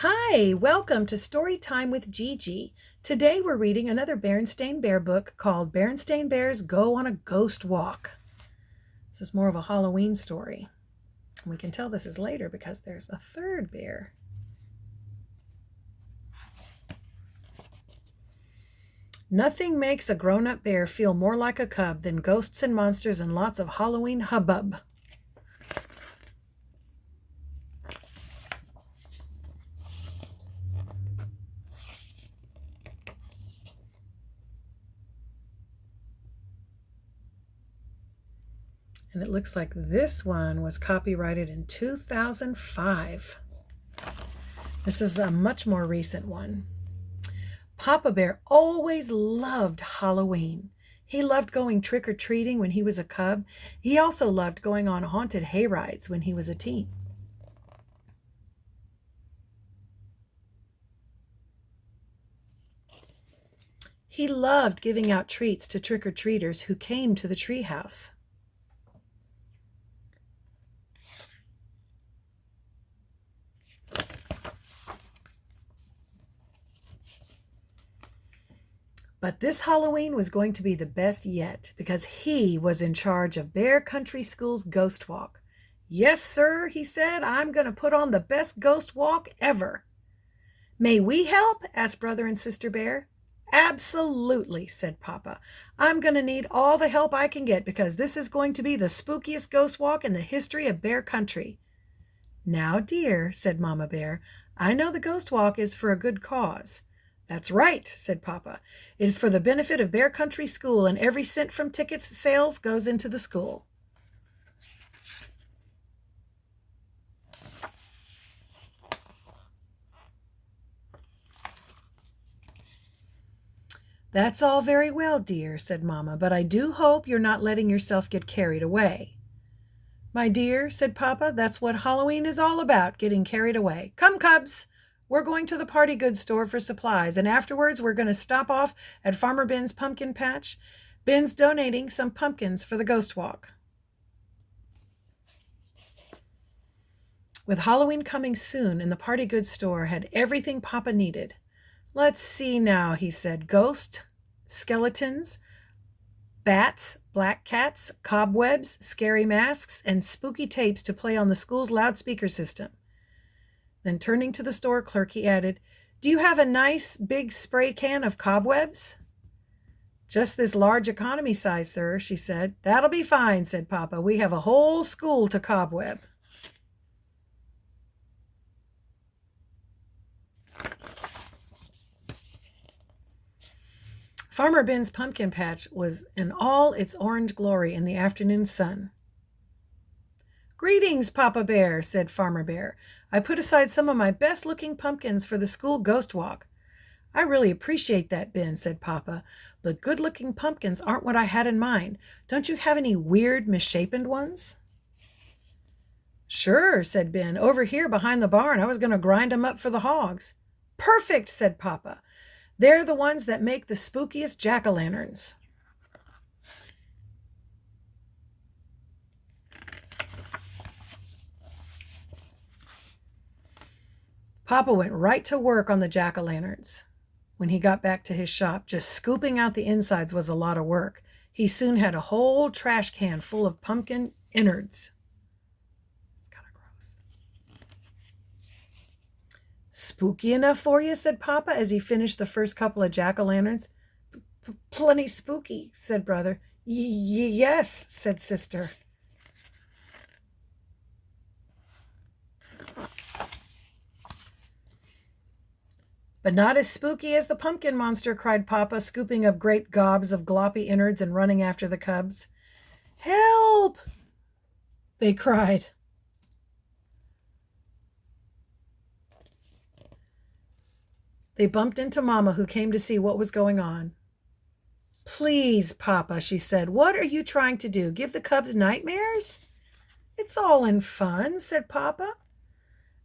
Hi, welcome to Story Time with Gigi. Today we're reading another Berenstain Bear book called Berenstain Bears Go on a Ghost Walk. This is more of a Halloween story. And we can tell this is later because there's a third bear. Nothing makes a grown-up bear feel more like a cub than ghosts and monsters and lots of Halloween hubbub. And it looks like this one was copyrighted in 2005. This is a much more recent one. Papa Bear always loved Halloween. He loved going trick-or-treating when he was a cub. He also loved going on haunted hayrides when he was a teen. He loved giving out treats to trick-or-treaters who came to the treehouse. But this Halloween was going to be the best yet because he was in charge of Bear Country School's Ghost Walk. "Yes, sir," he said, "I'm going to put on the best ghost walk ever." "May we help?" asked Brother and Sister Bear. "Absolutely," said Papa. "I'm going to need all the help I can get because this is going to be the spookiest ghost walk in the history of Bear Country." "Now, dear," said Mama Bear, "I know the ghost walk is for a good cause." "That's right," said Papa. "It is for the benefit of Bear Country School, and every cent from tickets sales goes into the school." "That's all very well, dear," said Mama, "but I do hope you're not letting yourself get carried away." "My dear," said Papa, "that's what Halloween is all about, getting carried away. Come, cubs! We're going to the party goods store for supplies, and afterwards we're going to stop off at Farmer Ben's pumpkin patch. Ben's donating some pumpkins for the ghost walk." With Halloween coming soon and the party goods store had everything Papa needed. "Let's see now," he said. "Ghosts, skeletons, bats, black cats, cobwebs, scary masks, and spooky tapes to play on the school's loudspeaker system." Then turning to the store clerk, he added, "Do you have a nice big spray can of cobwebs?" "Just this large economy size, sir," she said. "That'll be fine," said Papa. "We have a whole school to cobweb." Farmer Ben's pumpkin patch was in all its orange glory in the afternoon sun. "Greetings, Papa Bear," said Farmer Bear. "I put aside some of my best-looking pumpkins for the school ghost walk." "I really appreciate that, Ben," said Papa, "but good-looking pumpkins aren't what I had in mind. Don't you have any weird, misshapen ones?" "Sure," said Ben. "Over here behind the barn. I was going to grind 'em up for the hogs." "Perfect," said Papa. "They're the ones that make the spookiest jack-o'-lanterns." Papa went right to work on the jack-o'-lanterns. When he got back to his shop, just scooping out the insides was a lot of work. He soon had a whole trash can full of pumpkin innards. It's kind of gross. "Spooky enough for you?" said Papa as he finished the first couple of jack-o'-lanterns. "Plenty spooky," said Brother. "Yes," said Sister. "But not as spooky as the pumpkin monster," cried Papa, scooping up great gobs of gloppy innards and running after the cubs. "Help!" they cried. They bumped into Mama, who came to see what was going on. "Please, Papa," she said, "what are you trying to do? Give the cubs nightmares?" "It's all in fun," said Papa.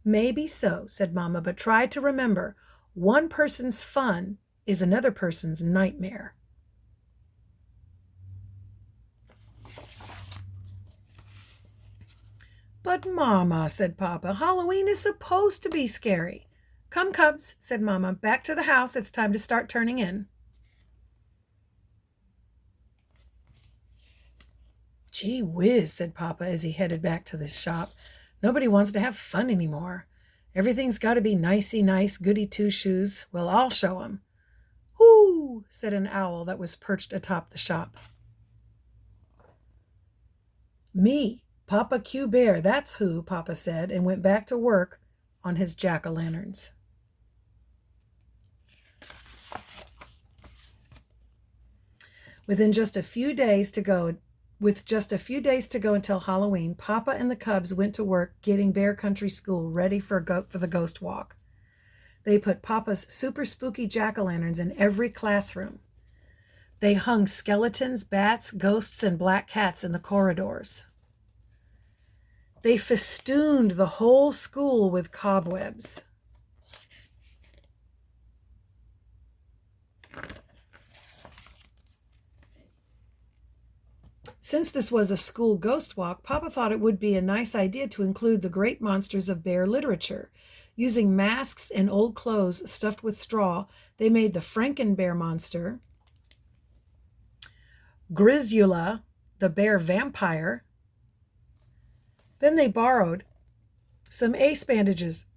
"Maybe so," said Mama, "but try to remember, one person's fun is another person's nightmare." "But Mama," said Papa, "Halloween is supposed to be scary." Come, cubs, said Mama. Back to the house. It's time to start turning in. Gee whiz, said Papa as he headed back to the shop. Nobody wants to have fun anymore. Everything's got to be nicey nice, goody two-shoes. Well, I'll show 'em. Whoo, said an owl that was perched atop the shop. Me, Papa Q Bear, that's who, Papa said, and went back to work on his jack-o'-lanterns. With just a few days to go until Halloween, Papa and the cubs went to work getting Bear Country School ready for the ghost walk. They put Papa's super spooky jack-o'-lanterns in every classroom. They hung skeletons, bats, ghosts, and black cats in the corridors. They festooned the whole school with cobwebs. Since this was a school ghost walk, Papa thought it would be a nice idea to include the great monsters of bear literature. Using masks and old clothes stuffed with straw, they made the Frankenbear monster, Grisula, the bear vampire. Then they borrowed some ace bandages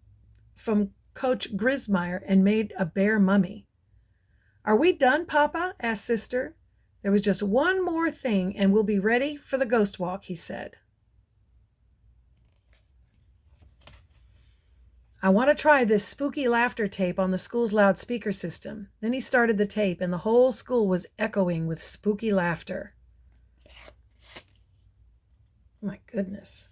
from Coach Grismeyer and made a bear mummy. Are we done, Papa? Asked Sister. There was just one more thing and we'll be ready for the ghost walk, he said. I want to try this spooky laughter tape on the school's loudspeaker system. Then he started the tape and the whole school was echoing with spooky laughter. My goodness.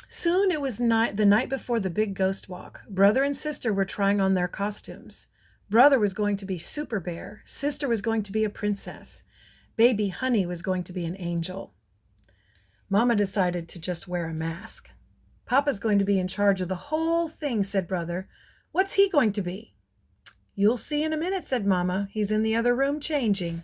Soon it was the night before the big ghost walk. Brother and sister were trying on their costumes. Brother was going to be Super Bear. Sister was going to be a princess. Baby Honey was going to be an angel. Mama decided to just wear a mask. Papa's going to be in charge of the whole thing, said Brother. What's he going to be? You'll see in a minute, said Mama. He's in the other room changing.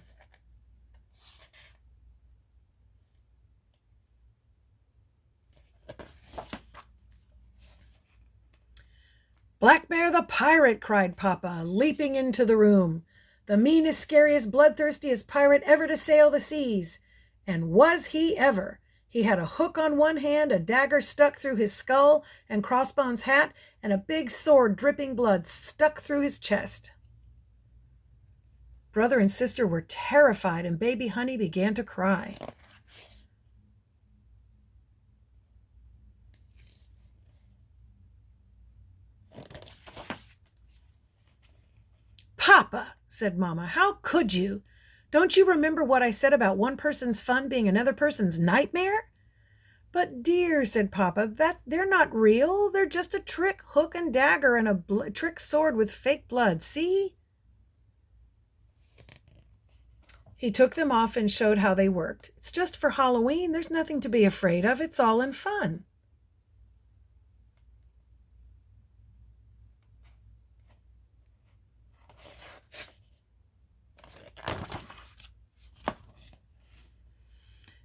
Black Bear the pirate, cried Papa, leaping into the room. The meanest, scariest, bloodthirstiest pirate ever to sail the seas. And was he ever? He had a hook on one hand, a dagger stuck through his skull and crossbones hat, and a big sword dripping blood stuck through his chest. Brother and sister were terrified, and Baby Honey began to cry. Papa, said Mama, how could you? Don't you remember what I said about one person's fun being another person's nightmare? But dear, said Papa, they're not real. They're just a trick hook and dagger and a trick sword with fake blood, see? He took them off and showed how they worked. It's just for Halloween. There's nothing to be afraid of. It's all in fun.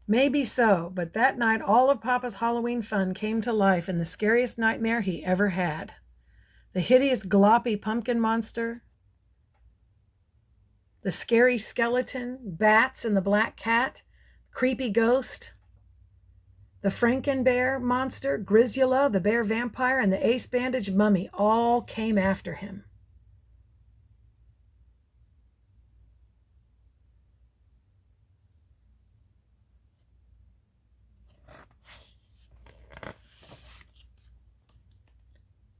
Maybe so, but that night all of Papa's Halloween fun came to life in the scariest nightmare he ever had. The hideous gloppy pumpkin monster, the scary skeleton, bats and the black cat, creepy ghost, the Frankenbear monster, Grisula, the bear vampire, and the ace bandage mummy all came after him.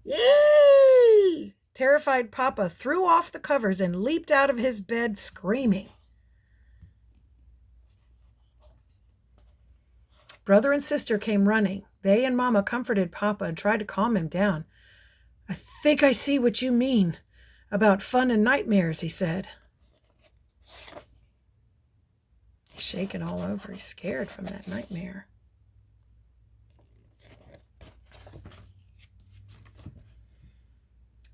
Yay! Terrified Papa threw off the covers and leaped out of his bed screaming. Brother and sister came running. They and Mama comforted Papa and tried to calm him down. I think I see what you mean about fun and nightmares, he said. He's shaking all over. He's scared from that nightmare.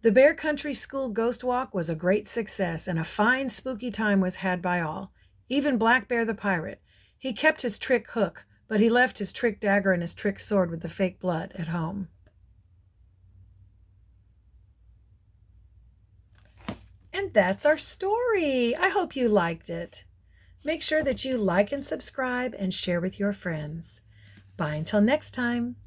The Bear Country School Ghost Walk was a great success, and a fine spooky time was had by all, even Black Bear the pirate. He kept his trick hook, but he left his trick dagger and his trick sword with the fake blood at home. And that's our story. I hope you liked it. Make sure that you like and subscribe and share with your friends. Bye until next time.